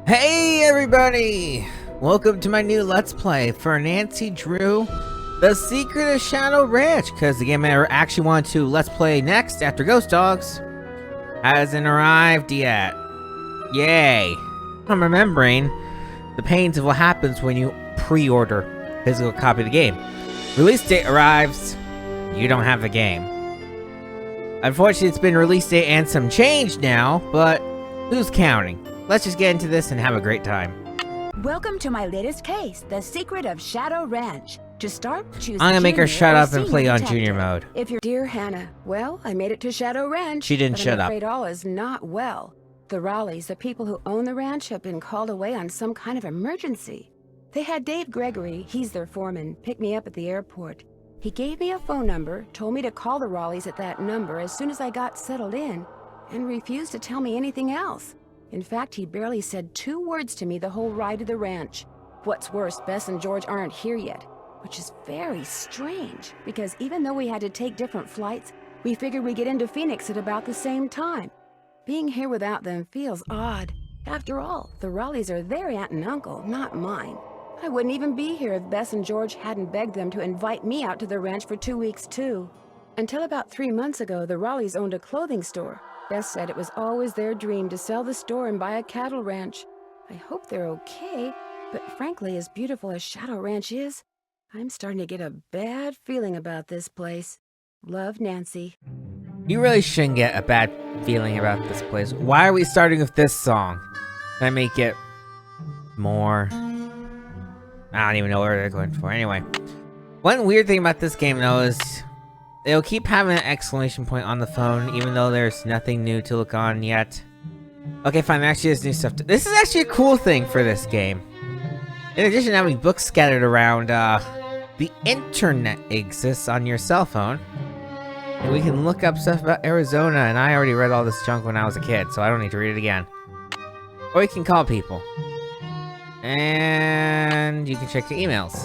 Hey everybody! Welcome to my new Let's Play for Nancy Drew, The Secret of Shadow Ranch, because the game I actually want to Let's Play next after Ghost Dogs hasn't arrived yet. Yay! I'm remembering the pains of what happens when you pre-order a physical copy of the game. Release date arrives, you don't have the game. Unfortunately, it's been release date and some change now, but who's counting? Let's just get into this and have a great time. Welcome to my latest case, The Secret of Shadow Ranch. To start, choose I'm gonna make her Junior shut or up and Senior play on Detective. Junior mode. If you're Dear Hannah, well, I made it to Shadow Ranch. She didn't but shut I'm up. afraid all is not well. The Raleighs, the people who own the ranch, have been called away on some kind of emergency. They had Dave Gregory, he's their foreman, pick me up at the airport. He gave me a phone number, told me to call the Raleighs at that number as soon as I got settled in, and refused to tell me anything else. In fact, he barely said 2 words to me the whole ride to the ranch. What's worse, Bess and George aren't here yet, which is very strange, because even though we had to take different flights, we figured we'd get into Phoenix at about the same time. Being here without them feels odd. After all, the Raleighs are their aunt and uncle, not mine. I wouldn't even be here if Bess and George hadn't begged them to invite me out to the ranch for 2 weeks, too. Until about 3 months ago, the Raleighs owned a clothing store. Bess said it was always their dream to sell the store and buy a cattle ranch. I hope they're okay, but frankly, as beautiful as Shadow Ranch is, I'm starting to get a bad feeling about this place. Love, Nancy. You really shouldn't get a bad feeling about this place. Why are we starting with this song? Can I make it more? I don't even know where they're going for. Anyway, one weird thing about this game though is it'll keep having an exclamation point on the phone even though there's nothing new to look on yet. Okay, fine, there actually is new stuff. This is actually a cool thing for this game. In addition to having books scattered around, the internet exists on your cell phone. And we can look up stuff about Arizona, and I already read all this junk when I was a kid, so I don't need to read it again. Or you can call people. And you can check your emails.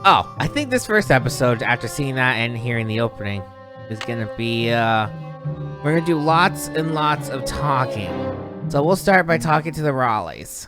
Oh, I think this first episode, after seeing that and hearing the opening, is gonna be, we're gonna do lots and lots of talking. So we'll start by talking to the Raleighs.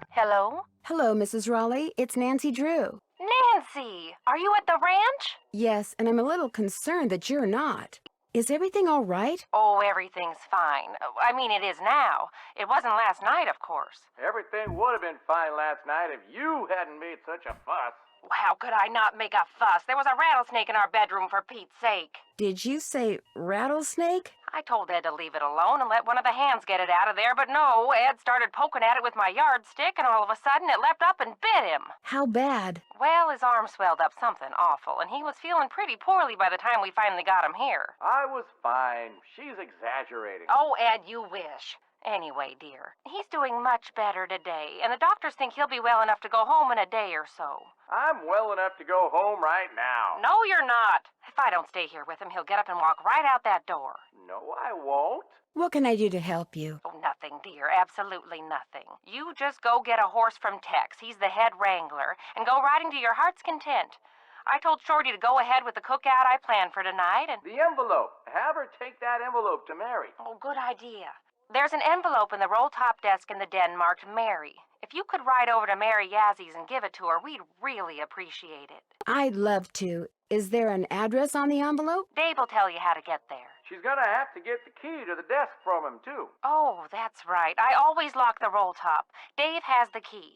Hello? Hello, Mrs. Raleigh. It's Nancy Drew. Nancy! Are you at the ranch? Yes, and I'm a little concerned that you're not. Is everything all right? Oh, everything's fine. I mean, it is now. It wasn't last night, of course. Everything would have been fine last night if you hadn't made such a fuss. How could I not make a fuss? There was a rattlesnake in our bedroom, for Pete's sake. Did you say rattlesnake? I told Ed to leave it alone and let one of the hands get it out of there, but no, Ed started poking at it with my yardstick, and all of a sudden it leapt up and bit him. How bad? Well, his arm swelled up something awful, and he was feeling pretty poorly by the time we finally got him here. I was fine. She's exaggerating. Oh, Ed, you wish. Anyway, dear, he's doing much better today, and the doctors think he'll be well enough to go home in a day or so. I'm well enough to go home right now. No, you're not. If I don't stay here with him, he'll get up and walk right out that door. No, I won't. What can I do to help you? Oh, nothing, dear. Absolutely nothing. You just go get a horse from Tex. He's the head wrangler, and go riding to your heart's content. I told Shorty to go ahead with the cookout I planned for tonight, and... The envelope. Have her take that envelope to Mary. Oh, good idea. There's an envelope in the roll-top desk in the den marked Mary. If you could ride over to Mary Yazzie and give it to her, we'd really appreciate it. I'd love to. Is there an address on the envelope? Dave will tell you how to get there. She's gonna have to get the key to the desk from him, too. Oh, that's right. I always lock the roll-top. Dave has the key.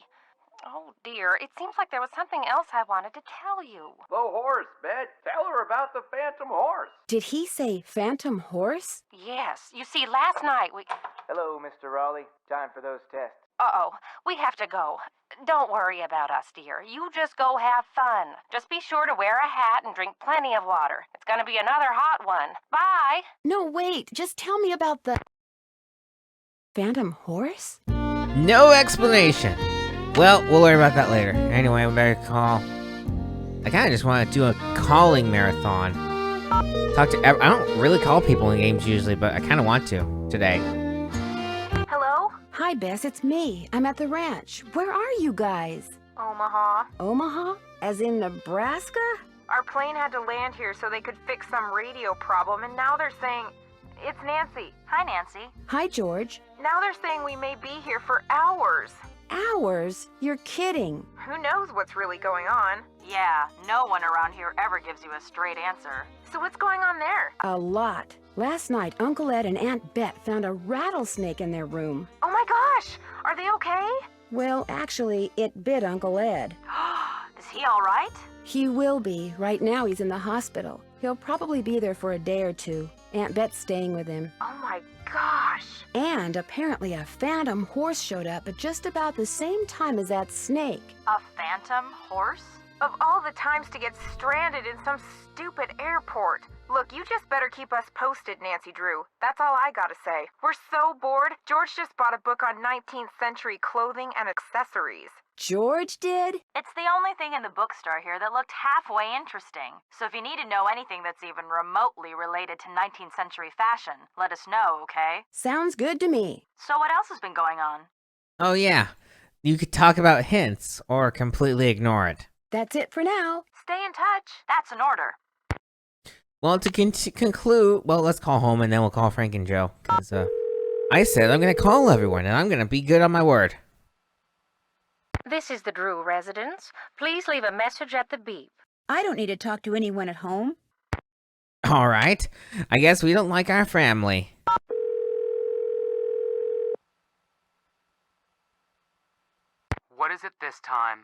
Oh, dear. It seems like there was something else I wanted to tell you. The horse, Bet. Tell her about the phantom horse. Did he say phantom horse? Yes. You see, last night we... Hello, Mr. Raleigh. Time for those tests. Uh-oh. We have to go. Don't worry about us, dear. You just go have fun. Just be sure to wear a hat and drink plenty of water. It's gonna be another hot one. Bye! No, wait. Just tell me about the... phantom horse? No explanation. Well, we'll learn about that later. Anyway, we better call. I kind of just want to do a calling marathon. Talk to. I don't really call people in games usually, but I kind of want to today. Hello? Hi, Bess. It's me. I'm at the ranch. Where are you guys? Omaha. Omaha? As in Nebraska? Our plane had to land here so they could fix some radio problem, and now they're saying... It's Nancy. Hi, Nancy. Hi, George. Now they're saying we may be here for hours. Hours? You're kidding. Who knows what's really going on? Yeah, no one around here ever gives you a straight answer. So what's going on there? A lot. Last night, Uncle Ed and Aunt Bet found a rattlesnake in their room. Oh my gosh! Are they okay? Well, actually, it bit Uncle Ed. Is he all right? He will be. Right now, he's in the hospital. He'll probably be there for a day or two. Aunt Bet's staying with him. Oh my gosh! And apparently a phantom horse showed up at just about the same time as that snake. A phantom horse? Of all the times to get stranded in some stupid airport. Look, you just better keep us posted, Nancy Drew. That's all I gotta say. We're so bored. George just bought a book on 19th century clothing and accessories. George did? It's the only thing in the bookstore here that looked halfway interesting. So if you need to know anything that's even remotely related to 19th century fashion, let us know, okay? Sounds good to me. So what else has been going on? Oh yeah, you could talk about hints or completely ignore it. That's it for now. Stay in touch. That's an order. Well, to conclude, well, let's call home and then we'll call Frank and Joe. Because I said I'm going to call everyone and I'm going to be good on my word. This is the Drew residence. Please leave a message at the beep. I don't need to talk to anyone at home. All right. I guess we don't like our family. What is it this time?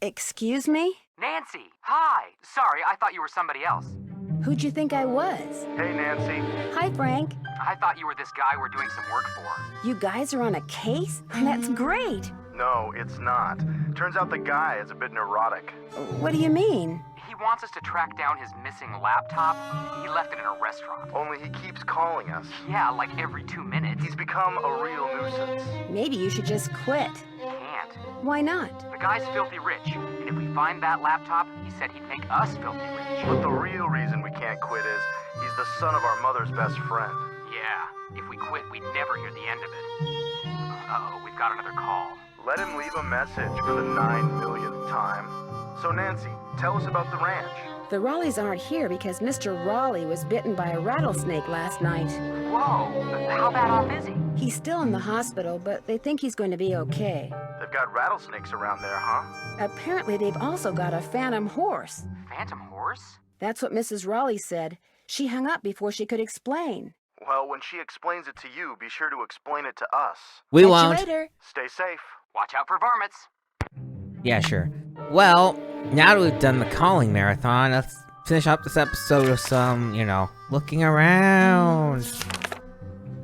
Excuse me? Nancy! Hi! Sorry, I thought you were somebody else. Who'd you think I was? Hey, Nancy. Hi, Frank. I thought you were this guy we're doing some work for. You guys are on a case? That's great. No, it's not. Turns out the guy is a bit neurotic. What do you mean? He wants us to track down his missing laptop. He left it in a restaurant. Only he keeps calling us. Yeah, like every 2 minutes. He's become a real nuisance. Maybe you should just quit. Can't. Why not? The guy's filthy rich, and if we find that laptop, he said he'd make us filthy rich. But the real reason we can't quit is he's the son of our mother's best friend. Yeah, if we quit, we'd never hear the end of it. Uh-oh, we've got another call. Let him leave a message for the 9 millionth time. So, Nancy, tell us about the ranch. The Raleighs aren't here because Mr. Raleigh was bitten by a rattlesnake last night. Whoa, how bad off is he? He's still in the hospital, but they think he's going to be okay. They've got rattlesnakes around there, huh? Apparently, they've also got a phantom horse. Phantom horse? That's what Mrs. Raleigh said. She hung up before she could explain. Well, when she explains it to you, be sure to explain it to us. We Catch you won't. later. Stay safe. Watch out for varmints. Yeah, sure. Well, now that we've done the calling marathon, let's finish up this episode with some, looking around.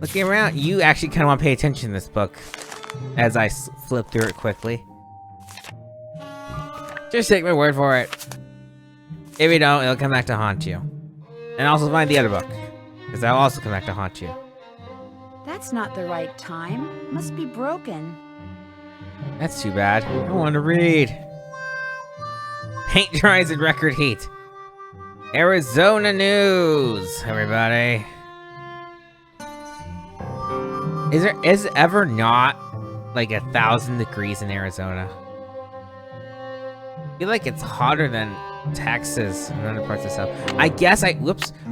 Looking around. You actually kind of want to pay attention to this book as I flip through it quickly. Just take my word for it. If you don't, it'll come back to haunt you. And also find the other book, because that'll also come back to haunt you. That's not the right time. Must be broken. That's too bad. I want to read. Paint dries in record heat. Arizona news, everybody. Is it ever not like 1,000 degrees in Arizona? I feel like it's hotter than Texas and other parts of the South. I guess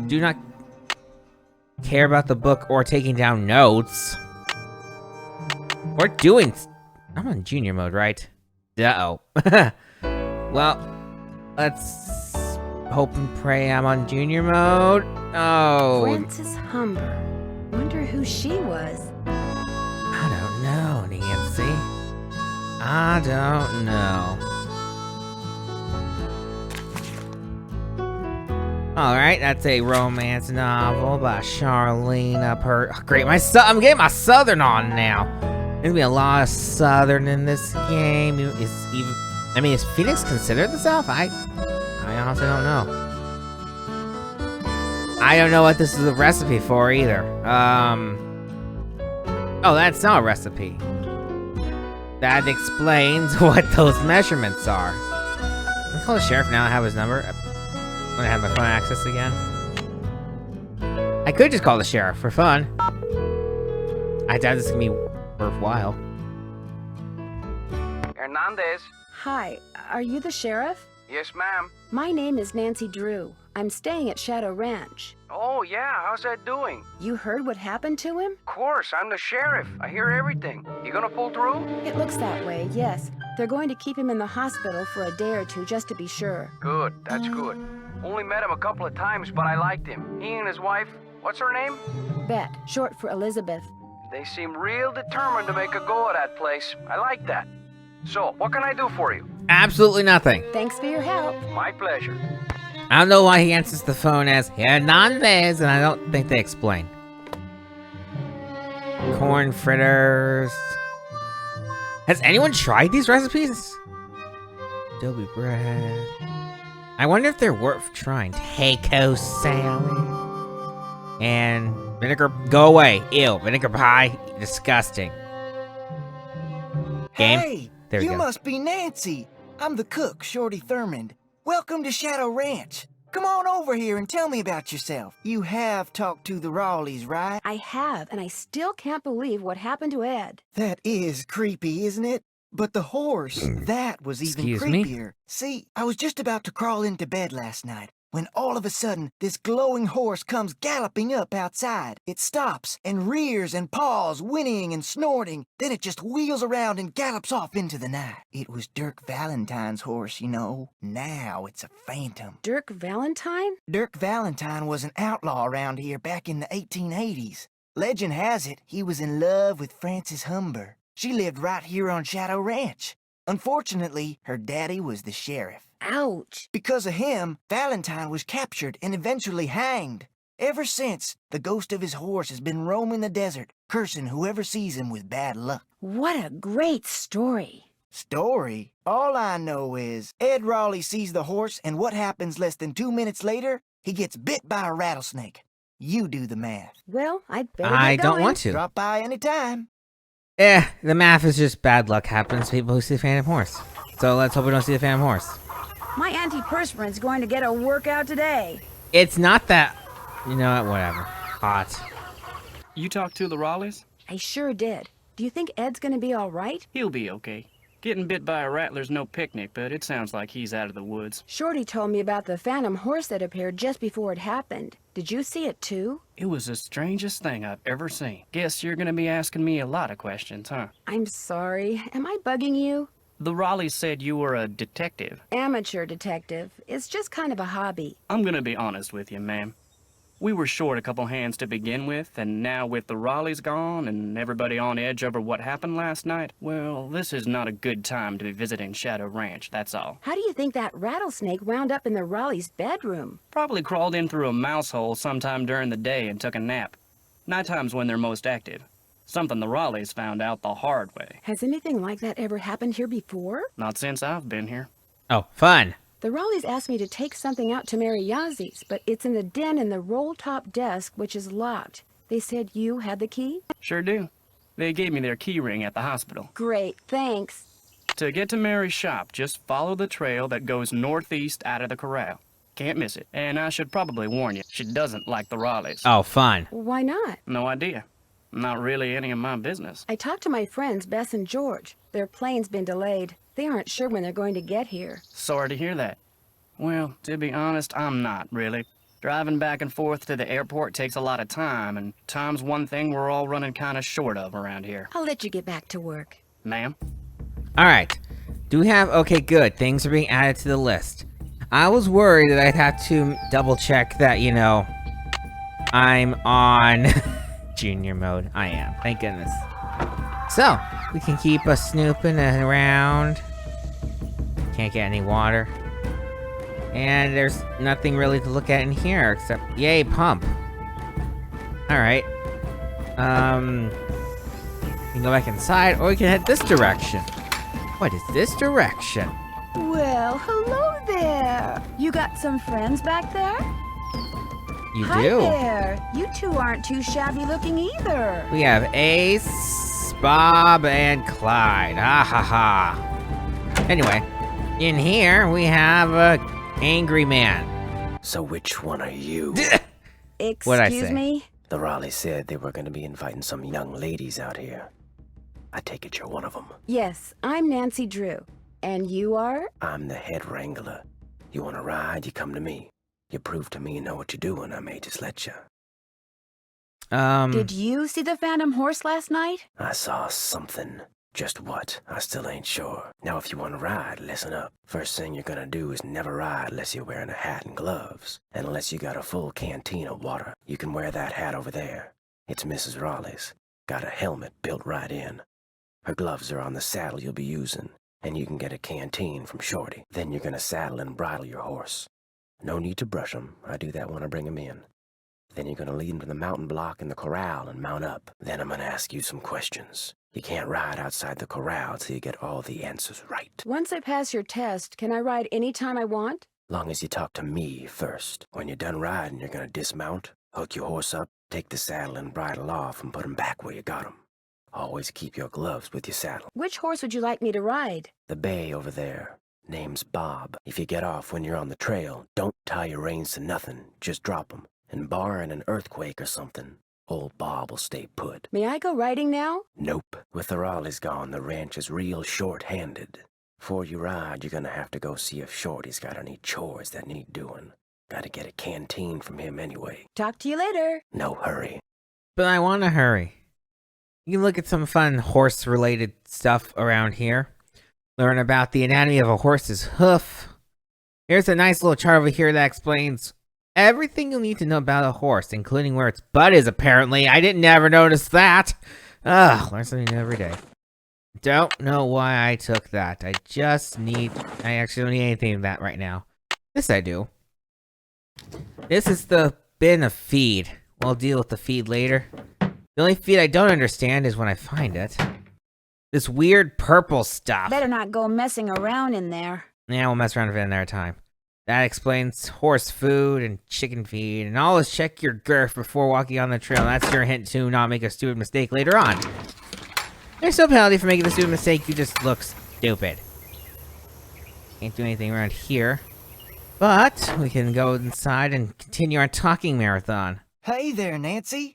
do not care about the book or taking down notes. Or doing. I'm on junior mode, right? Uh-oh. Well, let's hope and pray I'm on junior mode. Oh. Frances Humber. Wonder who she was. I don't know, Nancy. I don't know. Alright, that's a romance novel by Charlene Great, I'm getting my Southern on now. There's gonna be a lot of Southern in this game. Is Phoenix considered the South? I honestly don't know. I don't know what this is a recipe for either. Oh, that's not a recipe. That explains what those measurements are. Can I call the sheriff now? I have his number. I'm gonna have my phone access again. I could just call the sheriff for fun. I doubt this is gonna be worthwhile. Hernandez. Hi, are you the sheriff? Yes, ma'am. My name is Nancy Drew. I'm staying at Shadow Ranch. Oh, yeah, how's that doing? You heard what happened to him? Of course, I'm the sheriff. I hear everything. You gonna pull through? It looks that way, yes. They're going to keep him in the hospital for a day or two just to be sure. Good, that's good. Only met him a couple of times, but I liked him. He and his wife, what's her name? Bet, short for Elizabeth. They seem real determined to make a go of that place. I like that. So, what can I do for you? Absolutely nothing. Thanks for your help. My pleasure. I don't know why he answers the phone as Hernandez, and I don't think they explain. Corn fritters. Has anyone tried these recipes? Adobe bread. I wonder if they're worth trying. Taco salad. And vinegar. Go away. Ew. Vinegar pie. Disgusting. Game. Hey, There we you go. must be Nancy. I'm the cook, Shorty Thurmond. Welcome to Shadow Ranch. Come on over here and tell me about yourself. You have talked to the Rawleys, right? I have, and I still can't believe what happened to Ed. That is creepy, isn't it? But the horse, that was even Excuse me? creepier. See, I was just about to crawl into bed last night when all of a sudden this glowing horse comes galloping up outside. It stops and rears and paws, whinnying and snorting. Then it just wheels around and gallops off into the night. It was Dirk Valentine's horse, you know. Now it's a phantom. Dirk Valentine? Dirk Valentine was an outlaw around here back in the 1880s. Legend has it he was in love with Frances Humber. She lived right here on Shadow Ranch. Unfortunately, her daddy was the sheriff. Ouch. Because of him, Valentine was captured and eventually hanged. Ever since, the ghost of his horse has been roaming the desert, cursing whoever sees him with bad luck. What a great story. Story? All I know is Ed Raleigh sees the horse, and what happens less than 2 minutes later? He gets bit by a rattlesnake. You do the math. Well, I'd better I get don't going. want to. Drop by anytime. The math is just bad luck happens to people who see the Phantom Horse. So let's hope we don't see the Phantom Horse. My antiperspirant's going to get a workout today. It's not that... You know what? Whatever. Hot. You talked to the Raleighs? I sure did. Do you think Ed's going to be all right? He'll be okay. Getting bit by a rattler's no picnic, but it sounds like he's out of the woods. Shorty told me about the phantom horse that appeared just before it happened. Did you see it too? It was the strangest thing I've ever seen. Guess you're gonna be asking me a lot of questions, huh? I'm sorry. Am I bugging you? The Raleighs said you were a detective. Amateur detective. It's just kind of a hobby. I'm gonna be honest with you, ma'am. We were short a couple hands to begin with, and now with the Raleighs gone and everybody on edge over what happened last night, well, this is not a good time to be visiting Shadow Ranch, that's all. How do you think that rattlesnake wound up in the Raleigh's bedroom? Probably crawled in through a mouse hole sometime during the day and took a nap. Nighttime's when they're most active. Something the Raleighs found out the hard way. Has anything like that ever happened here before? Not since I've been here. Oh, fun. The Raleighs asked me to take something out to Mary Yazie's, but it's in the den in the roll-top desk, which is locked. They said you had the key? Sure do. They gave me their key ring at the hospital. Great, thanks. To get to Mary's shop, just follow the trail that goes northeast out of the corral. Can't miss it. And I should probably warn you, she doesn't like the Raleighs. Oh, fun. Why not? No idea. Not really any of my business. I talked to my friends, Bess and George. Their plane's been delayed. They aren't sure when they're going to get here. Sorry to hear that. Well, to be honest, I'm not, really. Driving back and forth to the airport takes a lot of time, and time's one thing we're all running kind of short of around here. I'll let you get back to work. Ma'am? Alright. Do we have... Okay, good. Things are being added to the list. I was worried that I'd have to double check that, you know, I'm on junior mode. I am. Thank goodness. So, we can keep us snooping around. Can't get any water. And there's nothing really to look at in here except, yay, pump. Alright. We can go back inside, or we can head this direction. What is this direction? Well, hello there. You got some friends back there? You Hi do. there. You two aren't too shabby looking either. We have Ace, Bob, and Clyde. Ah ha ha. Anyway, in here we have a angry man. So which one are you? What'd I Excuse say? me? The Raleigh said they were going to be inviting some young ladies out here. I take it you're one of them. Yes, I'm Nancy Drew. And you are? I'm the head wrangler. You want to ride, you come to me. You prove to me you know what you're doing, I may just let you. Did you see the Phantom Horse last night? I saw something. Just what? I still ain't sure. Now if you want to ride, listen up. First thing you're gonna do is never ride unless you're wearing a hat and gloves. And unless you got a full canteen of water. You can wear that hat over there. It's Mrs. Raleigh's. Got a helmet built right in. Her gloves are on the saddle you'll be using. And you can get a canteen from Shorty. Then you're gonna saddle and bridle your horse. No need to brush him. I do that when I bring him in. Then you're gonna lead him to the mountain block in the corral and mount up. Then I'm gonna ask you some questions. You can't ride outside the corral till you get all the answers right. Once I pass your test, can I ride any time I want? Long as you talk to me first. When you're done riding, you're gonna dismount, hook your horse up, take the saddle and bridle off and put him back where you got him. Always keep your gloves with your saddle. Which horse would you like me to ride? The bay over there. Name's Bob. If you get off when you're on the trail, don't tie your reins to nothing. Just drop 'em. And barring an earthquake or something, old Bob will stay put. May I go riding now? Nope. With the Raleighs gone, the ranch is real short-handed. Before you ride, you're gonna have to go see if Shorty's got any chores that need doing. Gotta get a canteen from him anyway. Talk to you later. No hurry. But I want to hurry. You can look at some fun horse-related stuff around here. Learn about the anatomy of a horse's hoof. Here's a nice little chart over here that explains everything you'll need to know about a horse, including where its butt is, apparently. I didn't ever notice that. Ugh, learn something new every day. Don't know why I took that. I actually don't need anything of that right now. This I do. This is the bin of feed. We'll deal with the feed later. The only feed I don't understand is when I find it. This weird purple stuff. Better not go messing around in there. Yeah, we'll mess around with it another time. That explains horse food and chicken feed, and always check your girth before walking on the trail. That's your hint to not make a stupid mistake later on. There's no penalty for making the stupid mistake, you just look stupid. Can't do anything around here. But we can go inside and continue our talking marathon. Hey there, Nancy.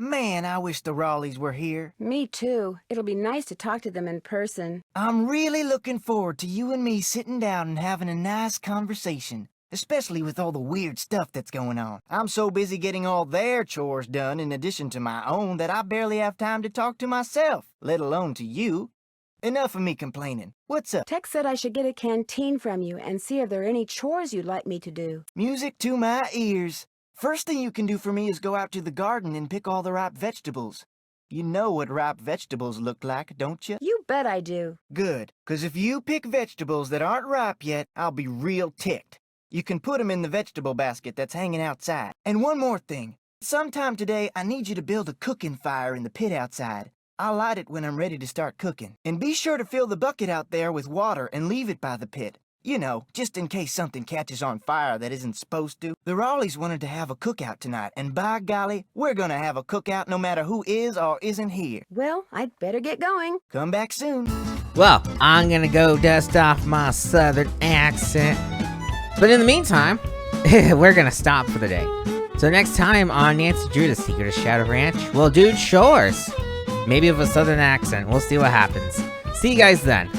Man, I wish the Raleighs were here. Me too. It'll be nice to talk to them in person. I'm really looking forward to you and me sitting down and having a nice conversation, especially with all the weird stuff that's going on. I'm so busy getting all their chores done in addition to my own that I barely have time to talk to myself, let alone to you. Enough of me complaining. What's up? Tex said I should get a canteen from you and see if there are any chores you'd like me to do. Music to my ears. First thing you can do for me is go out to the garden and pick all the ripe vegetables. You know what ripe vegetables look like, don't you? You bet I do. Good, 'cause if you pick vegetables that aren't ripe yet, I'll be real ticked. You can put them in the vegetable basket that's hanging outside. And one more thing. Sometime today, I need you to build a cooking fire in the pit outside. I'll light it when I'm ready to start cooking. And be sure to fill the bucket out there with water and leave it by the pit. You know, just in case something catches on fire that isn't supposed to. The Raleighs wanted to have a cookout tonight, and by golly, we're gonna have a cookout no matter who is or isn't here. Well, I'd better get going. Come back soon. Well, I'm gonna go dust off my southern accent. But in the meantime, we're gonna stop for the day. So next time on Nancy Drew, The Secret of Shadow Ranch, we'll do chores. Maybe with a southern accent. We'll see what happens. See you guys then.